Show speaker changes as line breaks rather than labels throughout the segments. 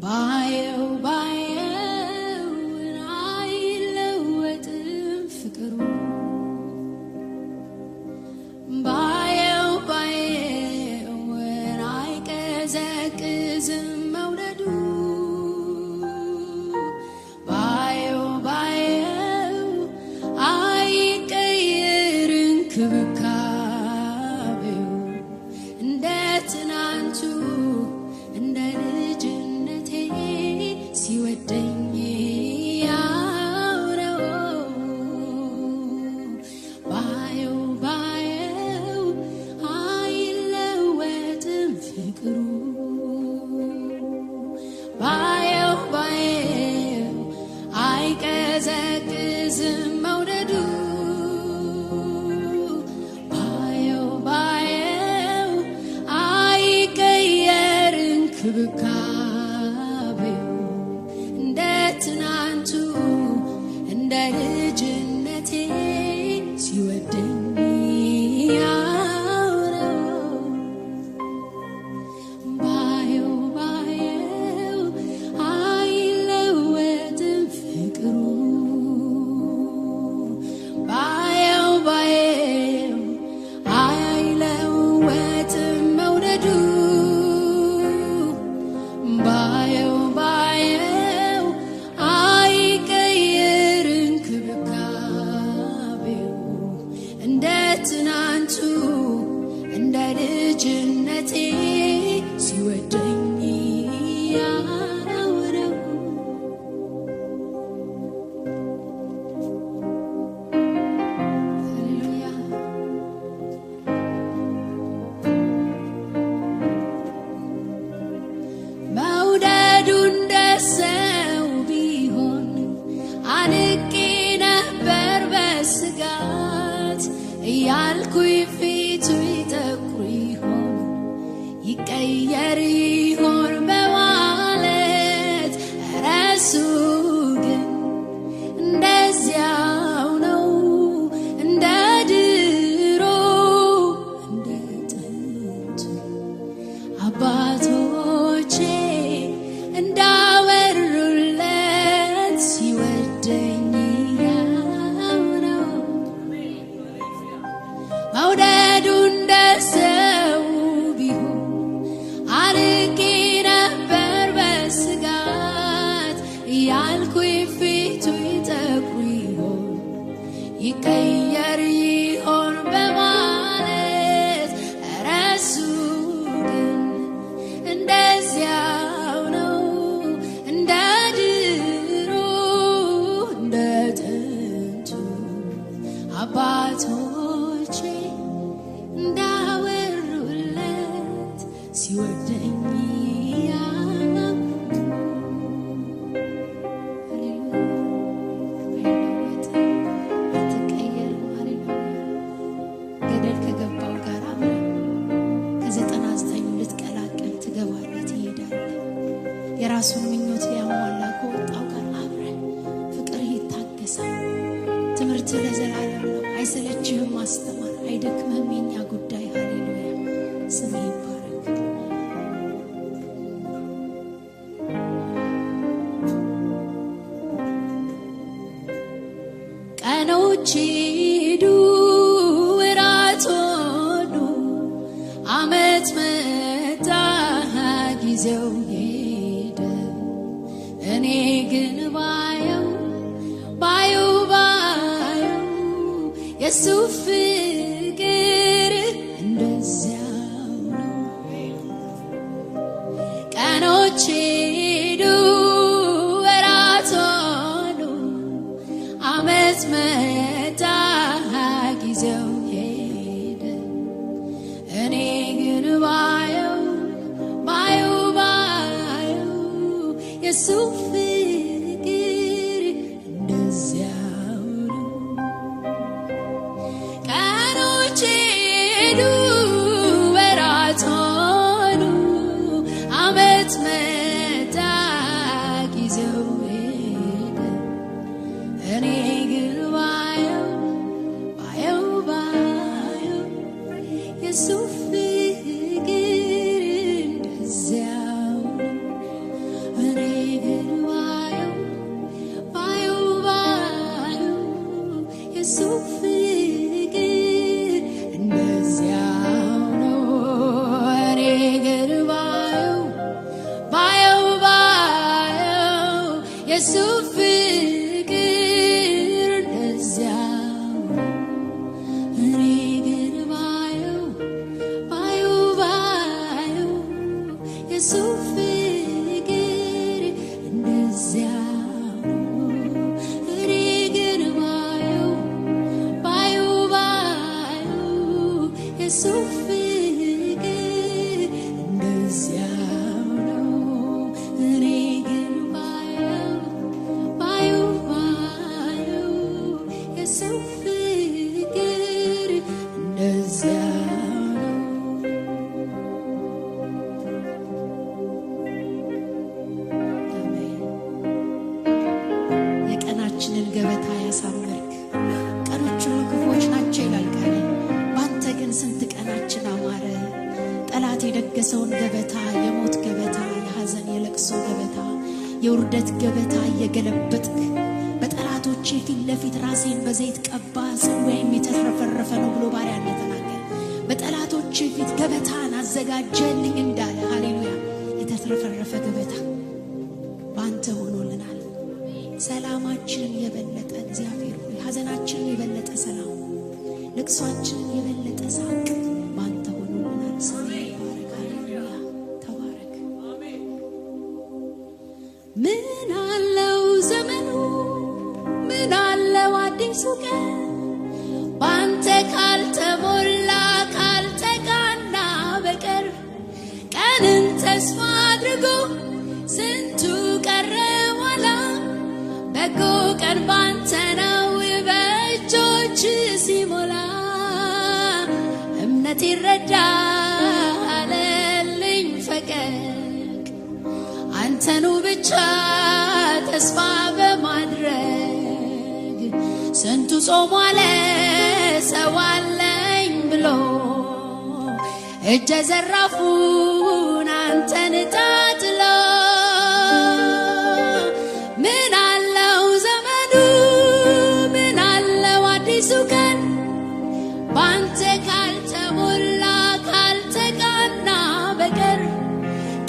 ባየው አይለወጥም ፍቅሩ ባየው አይቀዘቅዝም መውደዱ ባየው አይቀየርም ክብካቤው እንደ ትናንቱ እንደ ልጅነቴ ሲወደኝ ያውረው ባየው አይለወጥም ፍቅሩ ባየው አይቀዘቅዝም መውደዱ ባየው አይቀየርም ክብካቤው እንደ ትናንቱ እንደ ልጅነቴ ሲወደኝ ያውረው ባየው አይለወጥም ፍቅሩ ባየው አይለወጥም መውደዱ ባየው አይቀየርም ክብካቤው እንደ ትናንቱ እንደ ልጅነቴ ሲወደኝ ያውረው ሃሌሉያ መውደዱ እንደ ሰው ቢሆን አንቄ ነበር በስጋት እያልኩኝ ፊቱ ይጠቁር ይሆን ይቀየር ይሆን በማለት እረሱ ግን እንደዚያው ነው እንደ ድሮ እንደ ጥንቱ አባቶቼ እንዳወሩለት ሲወደኝ ያውረው መውደዱ እንደ ሰው ቢሆን አርቄ ነበር በስጋት እያልኩኝ ፊቱ ይጠቁር ይሆን ይቀየር ይሆን በማለት እረሱ ግን እንደዚያው ነው እንደ ድሮ እንደ ጥንቱ አባቶቼ እንዳወሩለት ሲወደኝ ገደል ከገባው ጋር አብረን ከ99 ልትቀላቀል ትገባለህ ትሄዳለህ። የራሱን ምኞት ሊያሟላ ከወጣው ጋር አብረን ፍቅር ይታገሳል። ትምህርት ለዘላለም ነው። አይሰለችህም ማስተማር፣ አይደክምህም የኛ ጉዳይ። ሃሌሉያ ስም ይባረክ። ቀኖች ሄዱ ወራት ሆኑ ዓመት መጣ ጊዜው ሄደ እኔ ግን ባየው የሱ ፍቅር እንደዚያው ነው። ቀኖች ሄዱ ወራት ሆኑ ዓመት መጣ ጊዜው ሄደ እኔ ግን ባየው የሱ ፍቅር እንደዚያው ነው። ቀኖች ሄዱ ወራት ሆኑ ዓመት መጣ ጊዜው ሄደ እኔ ግን ባየው የሱ ፍቅር እንደዚያው ነው።
ጠላት የደገሰውን ገበታ የሞት ገበታ የሐዘን የለቅሶ ገበታ የውርደት ገበታ እየገለበጥክ በጠላቶቼ ፊት ለፊት ራሴን በዘይት ቀባ ጽዋዬም የተረፈረፈ ነው ብሎ ባሪያ እንደተናገረ በጠላቶቼ ፊት ገበታን አዘጋጀልኝ እንዳለ ሃሌሉያ የተረፈረፈ ገበታ ባንተ ሆኖልናል። ሰላማችንን የበለጠ እግዚአብሔር ሆይ ሐዘናችንን የበለጠ ሰላም ለቅሷችንን የበለጠ ሳቅ ባንተ ሆኖልናል። ሰማይ ባረክ ሃሌሉያ ተባረክ። ምን አለው ዘመኑ ምን አለው አዲሱ ቀን ባንተ ካልተሞላ ካልተቃና በቀር ቀንን ተስፋ አድርጎ ስንቱ ቀረ ኋላ በጎ ቀን ባንተ ነው በእጆች ሲሞላ እምነት ይረዳል ልኝ ፈቀቅ አንተኑ ብቻ ተስፋ በማድረግ ስንቱ ጾም ዋለ ሰው አለኝ ብሎ እጀ ዘራፉን አንተን ጣጥሎ ምን አለው ዘመኑ ምን አለው አዲሱ ቀን ባንተ ካልተሞላ ካልተቃና በቀር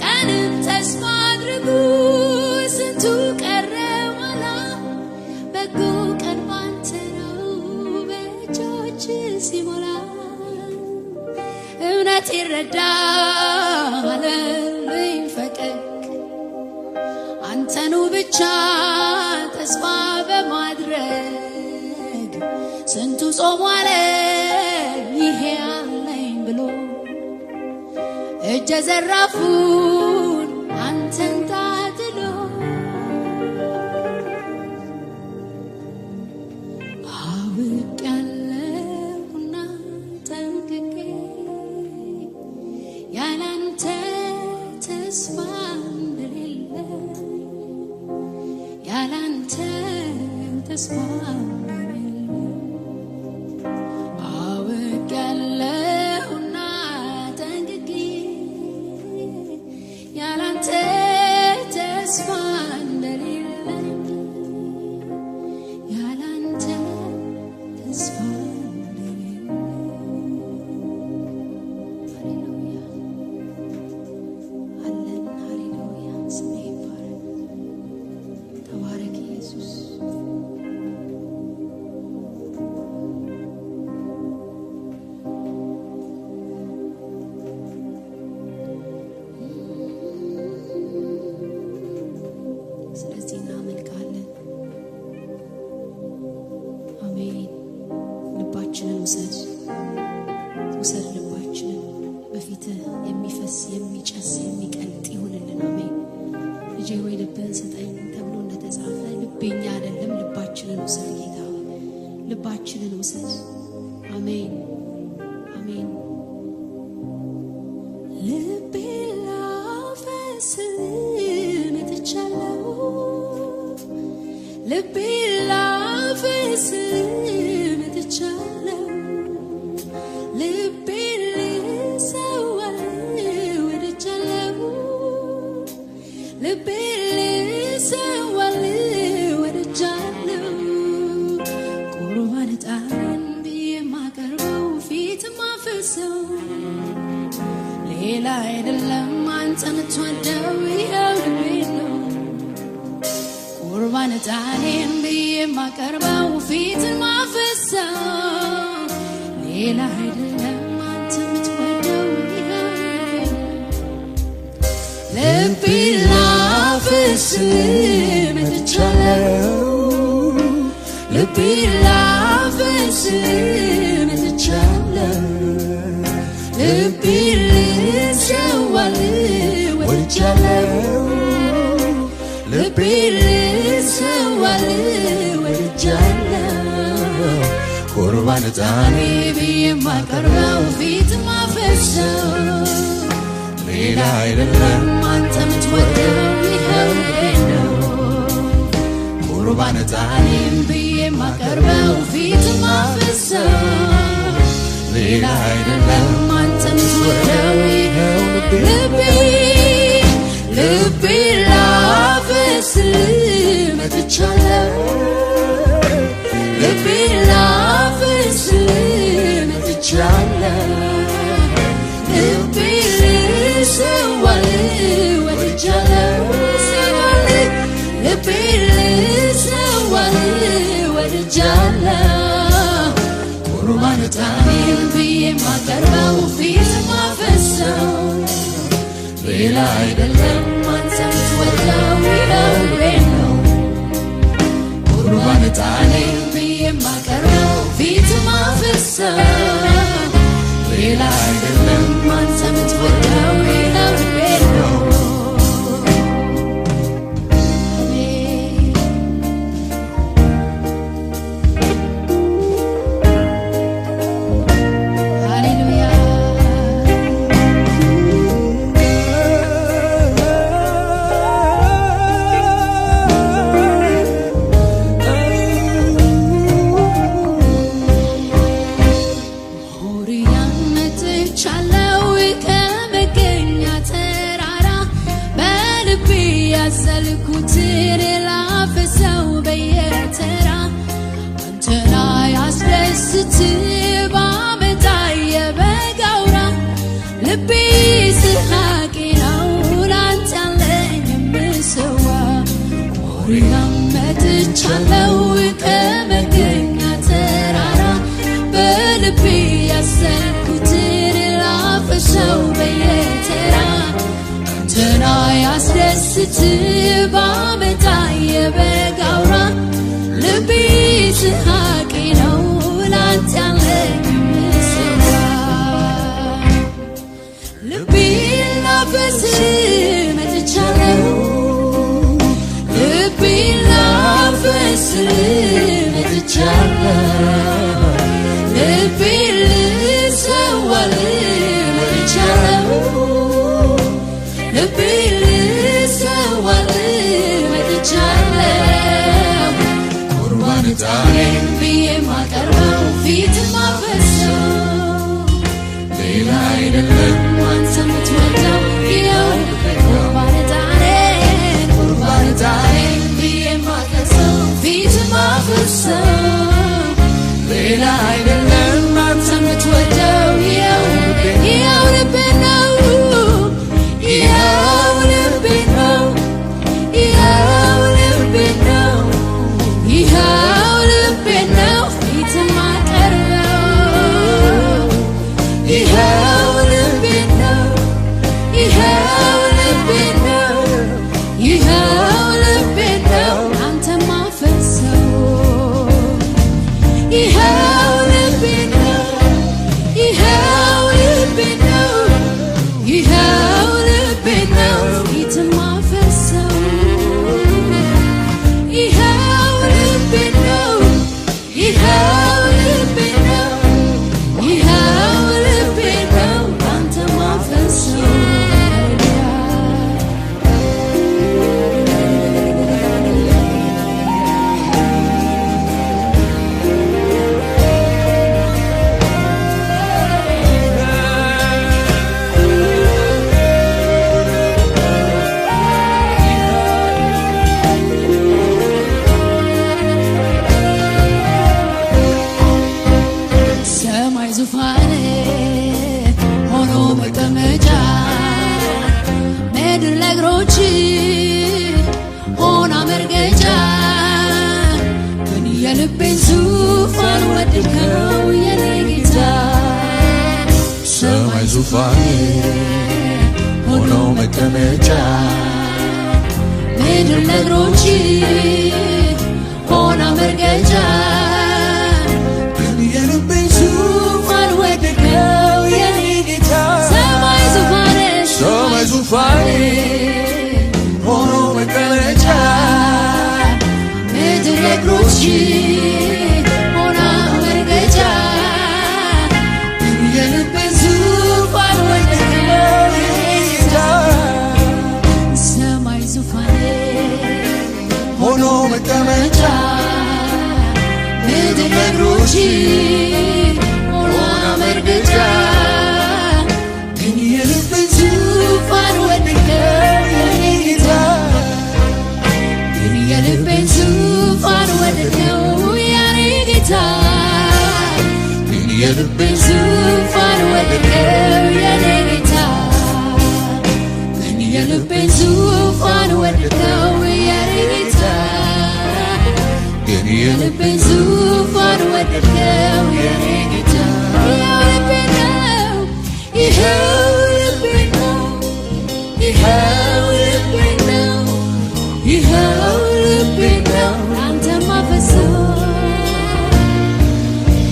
ቀንን ተስፋ አድርጉ ስንቱ ቀረ ኋላ በጎ ቀን ባንተ ነው በእጆች ሲሞላ እውነት ይረዳል ልኝ ፈቀቅ አንተኑ ብቻ ተስፋ በማድረግ ስንቱ ጾም ዋለ ይሄ አለኝ ብሎ እጀ ዘራፉን አንተን ታጥሎ አውቄያለሁና ጠንቅቄ ያላንተ ተስፋ እንደሌለ ያላንተ ተስፋ እንደሌለ አውቄያለሁና ጠንቅቄ ያላንተ ተስፋ እንደሌለ ያላንተ ተስፋ እንደሌለ ሃሌሉያ አለን ሃሌሉያ ስሜ ይባረክ ተባረክ ኢየሱስ ስለዚህ እናመልካለን። አሜን። ልባችንን ውሰድ ውሰድ ልባችንን በፊትህ የሚፈስ የሚጨስ የሚቀልጥ ይሁንልን። አሜን። ልጄ ሆይ ልብህን ስጠኝ ተብሎ እንደተጻፈ ልቤኛ አይደለም ልባችንን ውሰድ ጌታ ልባችንን ውሰድ። አሜን አሜን። ልቤ ላፈስ መጥቻለሁ ልቤ ላፈስ መጥቻለሁ ልቤ ልሰዋ ወድጃለሁ ልቤ ልሰዋ ወድጃለሁ ቁርባን ዕጣን ብዬ ማቀርበው ፊት ማፈሰው ሌላ አይደለም አንተ የምትወደው ይኸው ልቤ ነው ቁርባን ዕጣኔን ብዬ ማቀርበው ፊት ማፈሰው ሌላ አይደለም አንተ የምትወደው ይኸው ልቤ ላፈስ መጥቻለሁ ልቤ ላፈስ መጥቻለሁ ልቤ ልሰዋ ወድጃለሁ ልቤ ልሰዋ ወድጃለሁ ቁርባን ዕጣኔ ብዬ ማቀርበው ፊት ማፈሰው ሌላ አይደለም አንተ የምትወደው ይኸው ነው ቁርባን ዕጣኔን ብዬ ማቀርበው ፊት ማፈሰው ሌላ አይደለም አንተ የምትወደው ይኸው
ልቤ ላፈስ መጥቻለሁ ልቤ ላፈስ መጥቻለሁ ልቤ ልሰዋል ወድጃለሁ ልቤ ልሰዋል ወድጃለሁ ቁርባን ዕጣኔን ብዬ ማቀርበው ፊት ማፈሰው ሌላ አይደለም አንተ የምትወደው ልቤን ነው ቁርባን ዕጣኔን ብዬ ማቀርበው ፊት ማፈሰው ሌላ አይደለም አንተ የምትወደው ልቤን ነው ያዘልኩትን ላፍሰው በየተራ አንተን ያስደስት ባመጣ የበግ አውራ ልቤ ስሐቄ ነው ላንተ ያለኝ የምሰዋ ሞሪያም መጥቻለሁ ከመገኛ ተራራ በልቤ ያዘልኩትን ላፍሰው በየተራ አንተን ያስደስት ባመጣ የበግ አውራ ልቤ ስሐቄ ነው ላንተ ያለኝ ምስዋ ልቤ ላፈስ መጥቻለሁ ልቤ ላፈስ መጥቻለሁ ልቤ ልሰዋል ወድጃለሁ ልቤ ልሰዋል ወድጃለሁ ቁርባን ዕጣኔን ብዬ ማቀርበው ፊት ማፈሰው ሌላ አይደለም አንተ የምትወደው ይኸው ቁርባን ዕጣኔን ብዬ ማቀርበው ፊት ማፈሰው ሌላ አይደለም አንተ የምትወደው ይኸው ልቤ ነው ዙፋን ሆኖ መቀመጫ ምድር ለእግሮች ሆና መርገጫ ግን የልቤን ዙፋን ወደድከው የኔ ጌታ
ሰማይ ዙፋን ሆኖ መቀመጫ
ምድር ለእግሮች ሆና መርገጫ
ሰማይ ዙፋን ሆኖ መቀመጫ
ምድር ለእግሮች ሆና መርገጫ የልቤን ዙፋን ወደድከው ሰማይ ዙፋን
ሆኖ መቀመጫ
ምድር ለእግሮች ሆና መርገጫ
የልቤን
የልቤን ዙፋን ወደድከው የኔ ጌታ የልቤን ዙፋን ወደድከው የኔ ጌታ ይኸው ልቤ ነው ይኸው ልቤ ነው ይኸው ልቤ ነው አንተ ማፈሰው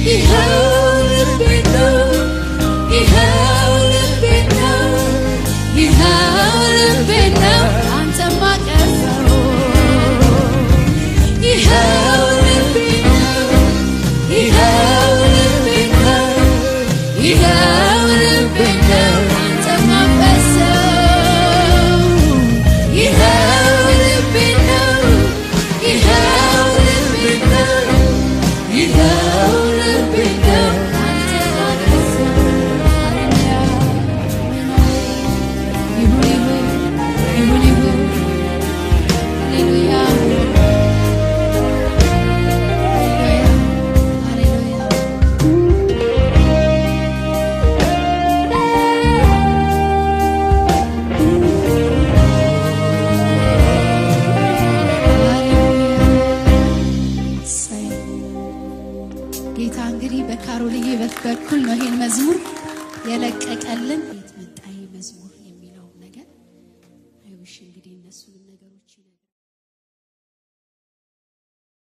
ይኸው ልቤ ነው ይኸው ልቤ ነው ይኸው ልቤ ነው አንተ ማቀርበው ይኸው ልቤ ነው ይኸው ልቤ ነው ይኸው ልቤ ነው አንተ ማፈሰው ይኸው ልቤ ነው ይኸው ልቤ ነው ይኸው ልቤ ነው አንተ ማፈሰው ይሁን ይሁን ይሁን ሃሌሉያ ጌታ እንግዲህ በካሮልዬ በኩል ነው ይሄን መዝሙር የለቀቀልን። ቤት መጣ መዝሙር የሚለው ነገር አይውሽ እንግዲህ እነሱን ነገሮች